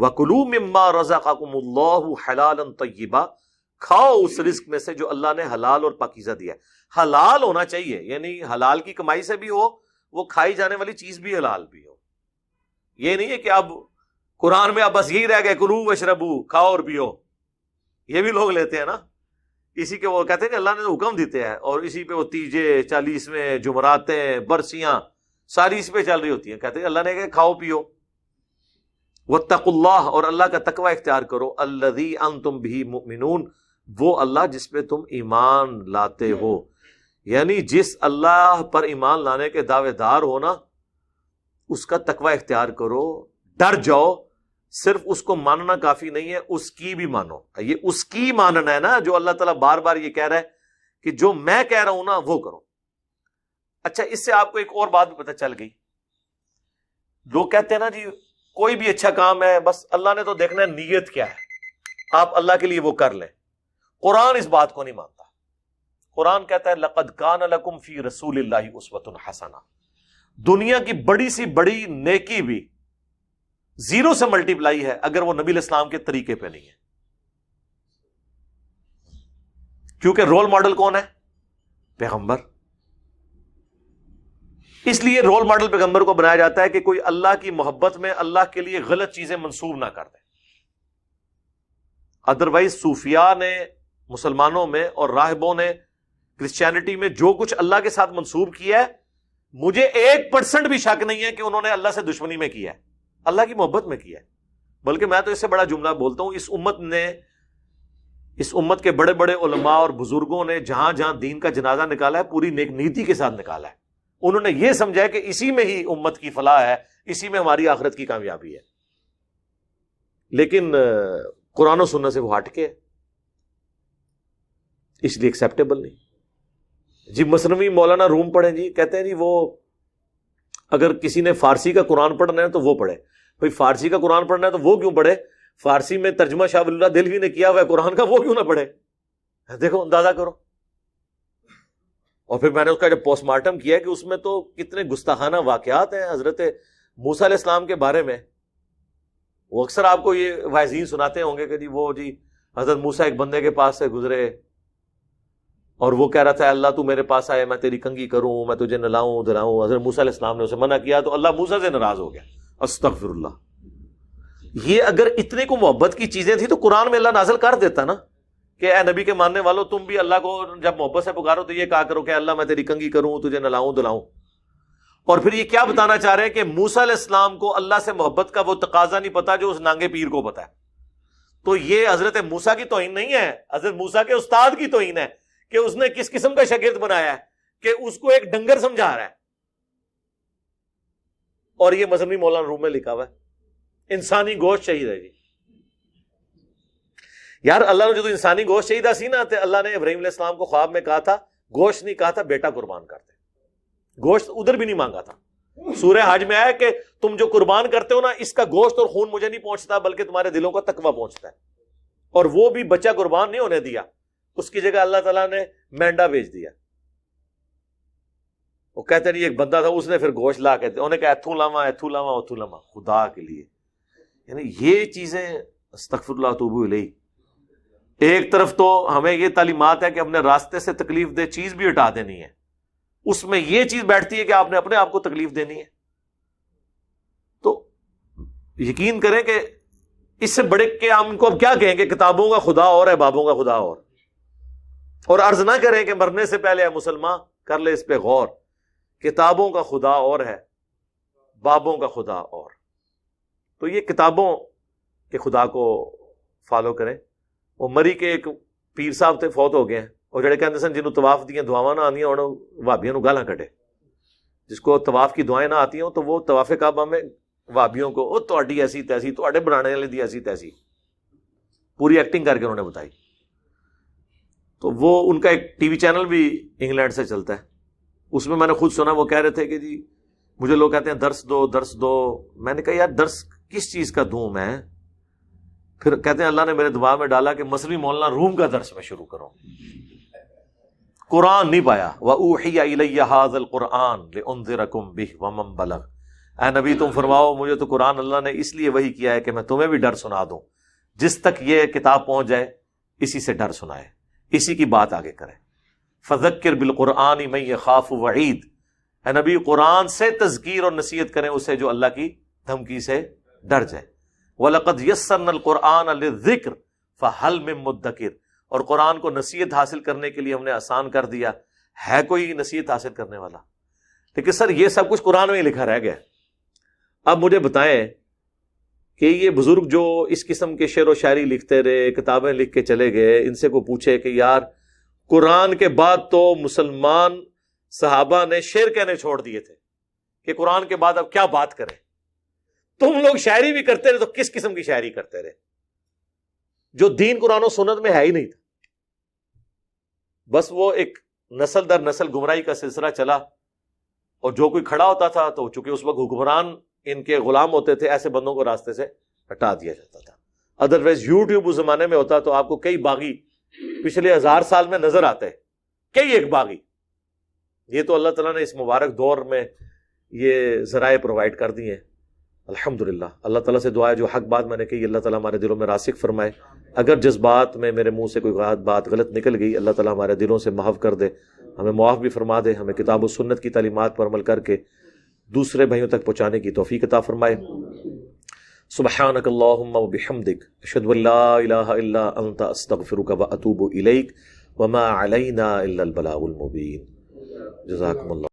وَكُلُوا مِمَّا رَزَقَكُمُ اللَّهُ حَلَالًا طَيِّبًا، کھاؤ اس رزق میں سے جو اللہ نے حلال اور پاکیزہ دیا ہے۔ حلال ہونا چاہیے، یعنی حلال کی کمائی سے بھی ہو، وہ کھائی جانے والی چیز بھی حلال بھی ہو۔ یہ نہیں ہے کہ اب قرآن میں اب بس یہی رہ گئے کلو وشربو، کھاؤ اور پیو، یہ بھی لوگ لیتے ہیں نا، اسی کے وہ کہتے ہیں کہ اللہ نے حکم دیتے ہیں، اور اسی پہ وہ تیجے 40ویں جمعراتیں برسیاں ساری اس پہ چل رہی ہوتی ہیں، کہتے ہیں اللہ نے کہا کھاؤ پیو۔ واتقوا اللہ، اور اللہ کا تقوی اختیار کرو، الذی انتم بہ مؤمنون، وہ اللہ جس پہ تم ایمان لاتے ہو، یعنی جس اللہ پر ایمان لانے کے دعوے دار ہو نا، اس کا تقوی اختیار کرو، ڈر جاؤ۔ صرف اس کو ماننا کافی نہیں ہے، اس کی بھی مانو۔ یہ اس کی ماننا ہے نا جو اللہ تعالیٰ بار بار یہ کہہ رہا ہے کہ جو میں کہہ رہا ہوں نا وہ کرو۔ اچھا، اس سے آپ کو ایک اور بات بھی پتہ چل گئی۔ لوگ کہتے ہیں نا جی کوئی بھی اچھا کام ہے بس اللہ نے تو دیکھنا ہے نیت کیا ہے، آپ اللہ کے لیے وہ کر لیں۔ قرآن اس بات کو نہیں مانتا۔ قرآن کہتا ہے لَقَدْ كَانَ لَكُمْ فِي رَسُولِ اللَّهِ أُسْوَةٌ حَسَنَةٌ، دنیا کی بڑی سی بڑی نیکی بھی زیرو سے ملٹیپلائی ہے اگر وہ نبی علیہ السلام کے طریقے پہ نہیں ہے، کیونکہ رول ماڈل کون ہے؟ پیغمبر۔ اس لیے رول ماڈل پیغمبر کو بنایا جاتا ہے کہ کوئی اللہ کی محبت میں اللہ کے لیے غلط چیزیں منسوب نہ کر دے۔ ادروائز صوفیاء نے مسلمانوں میں اور راہبوں نے کرسچینٹی میں جو کچھ اللہ کے ساتھ منسوب کیا ہے، مجھے 1% بھی شک نہیں ہے کہ انہوں نے اللہ سے دشمنی میں کیا ہے، اللہ کی محبت میں کیا ہے۔ بلکہ میں تو اس سے بڑا جملہ بولتا ہوں، اس امت کے بڑے بڑے علماء اور بزرگوں نے جہاں جہاں دین کا جنازہ نکالا ہے پوری نیک نیتی کے ساتھ نکالا ہے۔ انہوں نے یہ سمجھا ہے کہ اسی میں ہی امت کی فلاح ہے، اسی میں ہماری آخرت کی کامیابی ہے۔ لیکن قرآن و سنت سے وہ ہٹ کے، اس لیے ایکسیپٹیبل نہیں۔ جی مثنوی مولانا روم پڑھیں جی، کہتے ہیں جی وہ اگر کسی نے فارسی کا قرآن پڑھنا ہے تو وہ پڑھے۔ بھئی فارسی کا قرآن پڑھنا ہے تو وہ کیوں پڑھے؟ فارسی میں ترجمہ شاہ ولی اللہ دہلوی نے کیا ہوا ہے قرآن کا، وہ کیوں نہ پڑھے؟ دیکھو اندازہ کرو۔ اور پھر میں نے اس کا جب پوسٹ مارٹم کیا کہ اس میں تو کتنے گستاخانہ واقعات ہیں حضرت موسیٰ علیہ السلام کے بارے میں۔ وہ اکثر آپ کو یہ واعظین سناتے ہوں گے کہ جی وہ جی حضرت موسیٰ ایک بندے کے پاس سے گزرے اور وہ کہہ رہا تھا اللہ تو میرے پاس آئے، میں تیری کنگھی کروں، میں تجھے نلاؤں دلاؤں۔ حضرت موسیٰ علیہ السلام نے اسے منع کیا تو اللہ موسیٰ سے ناراض ہو گیا۔ استغفر اللہ۔ یہ اگر اتنے کو محبت کی چیزیں تھیں تو قرآن میں اللہ نازل کر دیتا نا کہ اے نبی کے ماننے والوں، تم بھی اللہ کو جب محبت سے پکارو تو یہ کہا کرو کہ اللہ میں تیری کنگھی کروں، تجھے نلاؤں دلاؤں۔ اور پھر یہ کیا بتانا چاہ رہے ہیں کہ موسیٰ علیہ السلام کو اللہ سے محبت کا وہ تقاضا نہیں پتا جو اس نانگے پیر کو پتا ہے۔ تو یہ حضرت موسیٰ کی توہین نہیں ہے، حضرت موسیٰ کے استاد کی توہین ہے کہ اس نے کس قسم کا شاگرد بنایا ہے کہ اس کو ایک ڈنگر سمجھا رہا ہے۔ اور یہ مذہبی مولانا روم میں لکھا ہوا ہے انسانی گوشت چاہیے جی۔ یار اللہ نے جو انسانی گوشت چاہیے سی نا، اللہ نے ابراہیم علیہ السلام کو خواب میں کہا تھا، گوشت نہیں کہا تھا، بیٹا قربان کرتے۔ گوشت ادھر بھی نہیں مانگا تھا۔ سورہ حج میں آیا کہ تم جو قربان کرتے ہو نا، اس کا گوشت اور خون مجھے نہیں پہنچتا بلکہ تمہارے دلوں کا تقویٰ پہنچتا ہے۔ اور وہ بھی بچہ قربان نہیں ہونے دیا، اس کی جگہ اللہ تعالیٰ نے مینڈا بھیج دیا۔ وہ کہتے نہیں ایک بندہ تھا، اس نے پھر گوشت لا کے انہوں نے کہا ایتھو لاما ایتھو لاما ایتھو لاما، خدا کے لیے۔ یعنی یہ چیزیں استغفر اللہ توبو الیہ۔ ایک طرف تو ہمیں یہ تعلیمات ہے کہ اپنے راستے سے تکلیف دہ چیز بھی ہٹا دینی ہے، اس میں یہ چیز بیٹھتی ہے کہ آپ نے اپنے آپ کو تکلیف دینی ہے۔ تو یقین کریں کہ اس سے بڑے کہ ہم کو اب کیا کہیں کہ کتابوں کا خدا اور ہے بابوں کا خدا اور عرض نہ کریں کہ مرنے سے پہلے ہے مسلمان کر لے اس پہ غور، کتابوں کا خدا اور ہے بابوں کا خدا اور۔ تو یہ کتابوں کے خدا کو فالو کریں۔ وہ مری کے ایک پیر صاحب تھے، فوت ہو گئے ہیں، اور جڑے کہتے سن جنہوں طواف دیاں دعاواں نہ آندیاں ہن وہابیاں نوں گالاں کڈے۔ جس کو طواف کی دعائیں نہ آتی ہوں تو وہ طواف کعبہ میں وہابیوں کو او تہاڈی ایسی تیسی، تہاڈے بنانے والے دی ایسی تیسی، پوری ایکٹنگ کر کے انہوں نے بتائی۔ تو وہ ان کا ایک ٹی وی چینل بھی انگلینڈ سے چلتا ہے، اس میں نے خود سنا، وہ کہہ رہے تھے کہ جی مجھے لوگ کہتے ہیں درس دو درس دو۔ میں نے کہا یار درس کس چیز کا دوں میں؟ پھر کہتے ہیں اللہ نے میرے دماغ میں ڈالا کہ مصری مولانا روم کا درس میں شروع کروں۔ قرآن نہیں پایا۔ وَأُوحِيَ إِلَيَّ هَذَا الْقُرْآنُ لِأُنذِرَكُم بِهِ وَمَن بَلَغَ۔ اے نبی تم فرماؤ مجھے تو قرآن اللہ نے اس لیے وحی کیا ہے کہ میں تمہیں بھی ڈر سنا دوں، جس تک یہ کتاب پہنچ جائے اسی سے ڈر سنائے، اسی کی بات آگے کرے۔ فذکر بالقرآن من یخاف وعید، اے نبی قرآن سے تذکیر اور نصیحت کریں اسے جو اللہ کی دھمکی سے ڈر جائے۔ وَلَقَدْ يَسَّرْنَا الْقُرْآنَ لِلذِّكْرِ فَهَلْ مِن مُدَّكِرٍ، اور قرآن کو نصیحت حاصل کرنے کے لیے ہم نے آسان کر دیا، ہے کوئی نصیحت حاصل کرنے والا؟ لیکن سر یہ سب کچھ قرآن میں ہی لکھا رہ گیا۔ اب مجھے بتائیں کہ یہ بزرگ جو اس قسم کے شعر و شاعری لکھتے رہے، کتابیں لکھ کے چلے گئے، ان سے کوئی پوچھے کہ یار قرآن کے بعد تو مسلمان صحابہ نے شعر کہنے چھوڑ دیے تھے کہ قرآن کے بعد اب کیا بات کریں، تم لوگ شاعری بھی کرتے رہے تو کس قسم کی شاعری کرتے رہے جو دین قرآن و سنت میں ہے ہی نہیں تھا؟ بس وہ ایک نسل در نسل گمراہی کا سلسلہ چلا، اور جو کوئی کھڑا ہوتا تھا تو چونکہ اس وقت حکمران ان کے غلام ہوتے تھے، ایسے بندوں کو راستے سے ہٹا دیا جاتا تھا۔ ادروائز یوٹیوب اس زمانے میں ہوتا تو آپ کو کئی باغی پچھلے 1000 سال میں نظر آتے، کئی ایک باغی۔ یہ تو اللہ تعالیٰ نے اس مبارک دور میں یہ ذرائع پرووائڈ کر دی ہیں، الحمدللہ۔ اللہ تعالیٰ سے دعا ہے جو حق بات میں نے کہی اللہ تعالیٰ ہمارے دلوں میں راسخ فرمائے، اگر جس بات میں میرے منہ سے کوئی بات غلط نکل گئی اللہ تعالیٰ ہمارے دلوں سے محو کر دے، ہمیں معاف بھی فرما دے، ہمیں کتاب و سنت کی تعلیمات پر عمل کر کے دوسرے بھائیوں تک پہنچانے کی توفیق عطا فرمائے۔ سبحانک اللہم و بحمدک، اشہد ان لا الہ الا انت، استغفرک و اتوب الیک، وما علینا الا البلاغ المبین۔ جزاکم اللہ۔